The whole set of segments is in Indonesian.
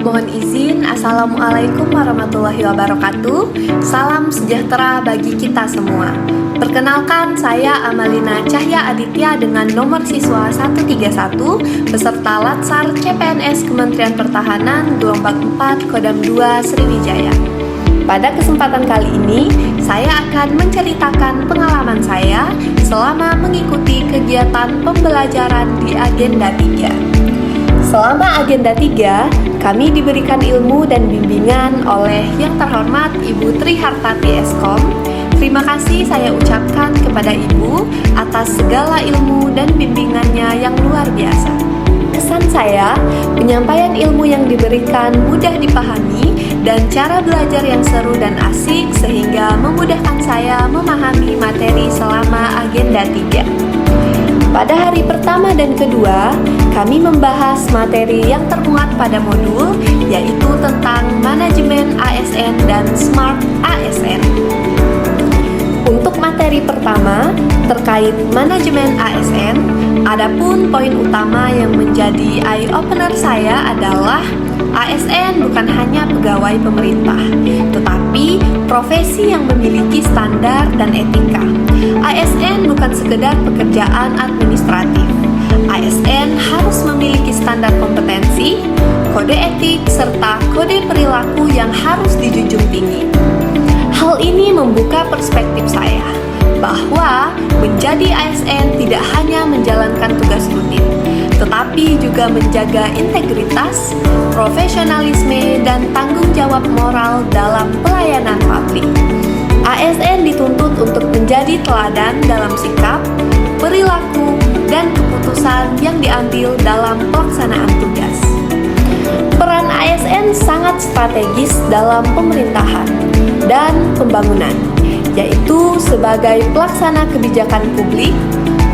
Mohon izin, Assalamualaikum warahmatullahi wabarakatuh. Salam sejahtera bagi kita semua. Perkenalkan, saya Amalina Cahya Aditya dengan nomor siswa 131 peserta Latsar CPNS Kementerian Pertahanan gelombang 4 Kodam 2 Sriwijaya. Pada kesempatan kali ini, saya akan menceritakan pengalaman saya selama mengikuti kegiatan pembelajaran di Agenda 3. Selama Agenda 3, kami diberikan ilmu dan bimbingan oleh yang terhormat Ibu Tri Hartati Eskom. Terima kasih saya ucapkan kepada Ibu atas segala ilmu dan bimbingannya yang luar biasa. Kesan saya, penyampaian ilmu yang diberikan mudah dipahami dan cara belajar yang seru dan asik sehingga memudahkan saya memahami materi selama Agenda 3. Pada hari pertama dan kedua, kami membahas materi yang termuat pada modul, yaitu tentang manajemen ASN dan Smart ASN. Untuk materi pertama, terkait manajemen ASN, adapun poin utama yang menjadi eye-opener saya adalah ASN bukan hanya pegawai pemerintah, tetapi profesi yang memiliki standar dan etika. ASN bukan sekedar pekerjaan administratif. ASN harus memiliki standar kompetensi, kode etik, serta kode perilaku yang harus dijunjung tinggi. Hal ini membuka perspektif saya bahwa menjadi ASN tidak hanya menjalankan tugas rutin, tetapi juga menjaga integritas, profesionalisme, dan tanggung jawab moral dalam pelayanan publik. ASN dituntut untuk menjadi teladan dalam sikap, perilaku, dan keputusan yang diambil dalam pelaksanaan tugas. Peran ASN sangat strategis dalam pemerintahan dan pembangunan, yaitu sebagai pelaksana kebijakan publik,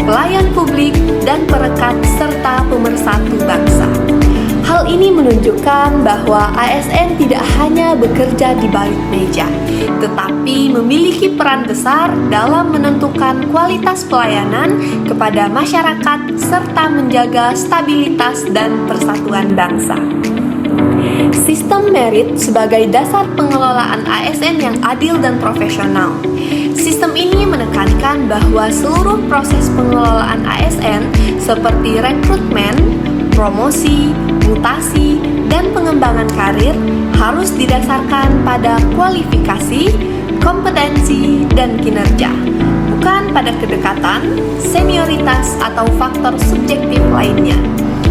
pelayan publik, dan perekat serta pemersatu bangsa. Hal ini menunjukkan bahwa ASN tidak hanya bekerja di balik meja, tetapi memiliki peran besar dalam menentukan kualitas pelayanan kepada masyarakat serta menjaga stabilitas dan persatuan bangsa. Sistem merit sebagai dasar pengelolaan ASN yang adil dan profesional. Sistem ini menekankan bahwa seluruh proses pengelolaan ASN seperti rekrutmen, promosi, mutasi, dan pengembangan karir harus didasarkan pada kualifikasi, kompetensi, dan kinerja, bukan pada kedekatan, senioritas, atau faktor subjektif lainnya.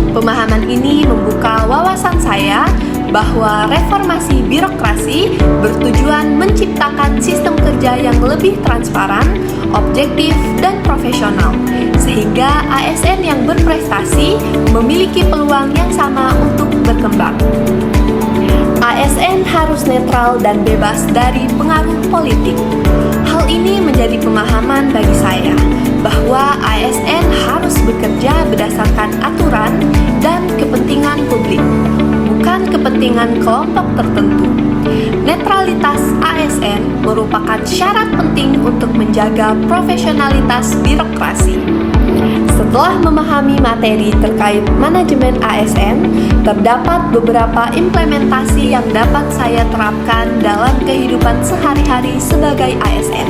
Pemahaman ini membuka wawasan saya bahwa reformasi birokrasi bertujuan menciptakan sistem kerja yang lebih transparan, objektif, dan profesional, sehingga ASN yang berprestasi memiliki peluang yang sama untuk berkembang. ASN harus netral dan bebas dari pengaruh politik. Hal ini menjadi pemahaman bagi saya bahwa ASN harus bekerja berdasarkan aturan dan kepentingan publik, bukan kepentingan kelompok tertentu. Netralitas ASN merupakan syarat penting untuk menjaga profesionalitas birokrasi. Setelah memahami materi terkait manajemen ASN, terdapat beberapa implementasi yang dapat saya terapkan dalam kehidupan sehari-hari sebagai ASN.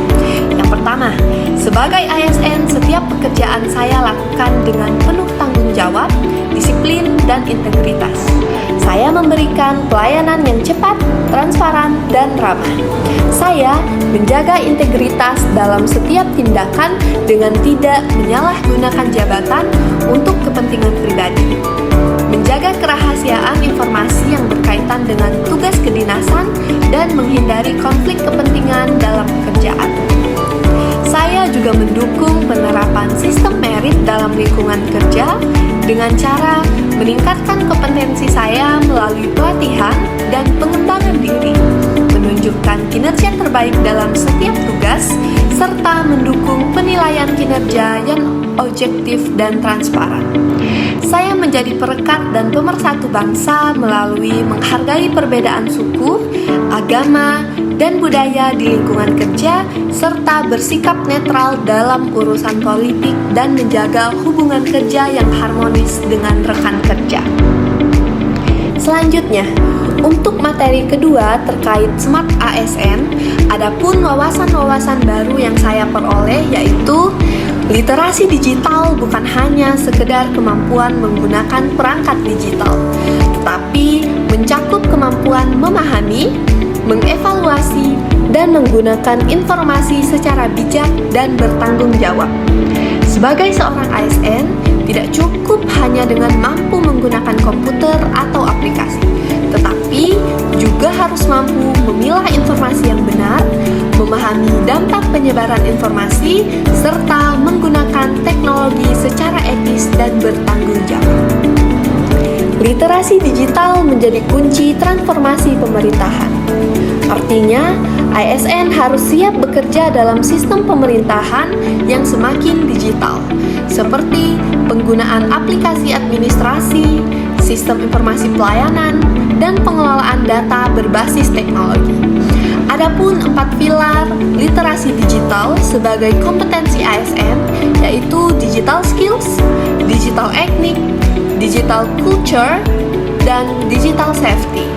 Yang pertama, sebagai ASN, setiap pekerjaan saya lakukan dengan penuh tanggung jawab, disiplin, dan integritas. Saya memberikan pelayanan yang cepat, transparan, dan ramah. Saya menjaga integritas dalam setiap tindakan dengan tidak menyalahgunakan jabatan untuk kepentingan pribadi. Menjaga kerahasiaan informasi yang berkaitan dengan tugas kedinasan dan menghindari konflik kepentingan dalam pekerjaan. Saya juga mendukung penerapan sistem merit dalam lingkungan kerja dengan cara meningkatkan kompetensi saya melalui pelatihan dan pengembangan diri, menunjukkan kinerja terbaik dalam setiap tugas, serta mendukung penilaian kinerja yang objektif dan transparan. Saya menjadi perekat dan pemersatu bangsa melalui menghargai perbedaan suku, agama, dan budaya di lingkungan kerja, serta bersikap netral dalam urusan politik dan menjaga hubungan kerja yang harmonis dengan rekan kerja. Selanjutnya, untuk materi kedua terkait Smart ASN, adapun wawasan-wawasan baru yang saya peroleh yaitu literasi digital bukan hanya sekedar kemampuan menggunakan perangkat digital, tetapi mencakup kemampuan memahami, mengevaluasi, dan menggunakan informasi secara bijak dan bertanggung jawab. Sebagai seorang ASN, tidak cukup hanya dengan mampu menggunakan komputer atau aplikasi, tetapi juga harus mampu memilah informasi yang benar, memahami dampak penyebaran informasi, serta menggunakan teknologi secara etis dan bertanggung jawab. Literasi digital menjadi kunci transformasi pemerintahan. Artinya, ASN harus siap bekerja dalam sistem pemerintahan yang semakin digital, seperti penggunaan aplikasi administrasi, sistem informasi pelayanan, dan pengelolaan data berbasis teknologi. Adapun 4 pilar literasi digital sebagai kompetensi ASN yaitu digital skills, digital ethnic, digital culture, dan digital safety.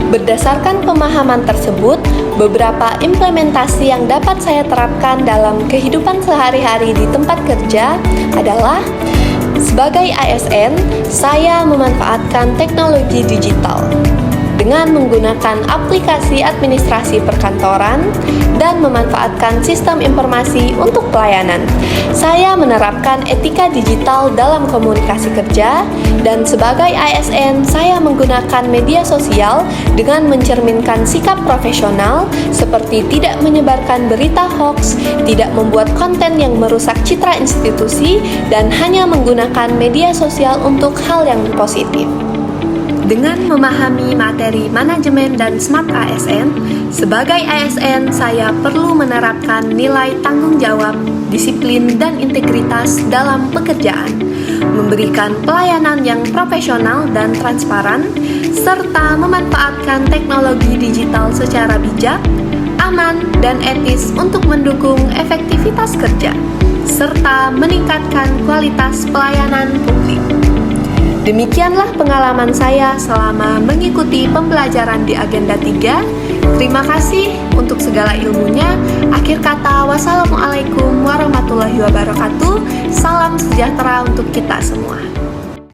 Berdasarkan pemahaman tersebut, beberapa implementasi yang dapat saya terapkan dalam kehidupan sehari-hari di tempat kerja adalah sebagai ASN, saya memanfaatkan teknologi digital dengan menggunakan aplikasi administrasi perkantoran dan memanfaatkan sistem informasi untuk pelayanan. Saya menerapkan etika digital dalam komunikasi kerja, dan sebagai ASN, saya menggunakan media sosial dengan mencerminkan sikap profesional seperti tidak menyebarkan berita hoax, tidak membuat konten yang merusak citra institusi, dan hanya menggunakan media sosial untuk hal yang positif. Dengan memahami materi manajemen dan Smart ASN, sebagai ASN saya perlu menerapkan nilai tanggung jawab, disiplin, dan integritas dalam pekerjaan, memberikan pelayanan yang profesional dan transparan, serta memanfaatkan teknologi digital secara bijak, aman, dan etis untuk mendukung efektivitas kerja, serta meningkatkan kualitas pelayanan publik. Demikianlah pengalaman saya selama mengikuti pembelajaran di Agenda 3. Terima kasih untuk segala ilmunya. Akhir kata, wassalamualaikum warahmatullahi wabarakatuh. Salam sejahtera untuk kita semua.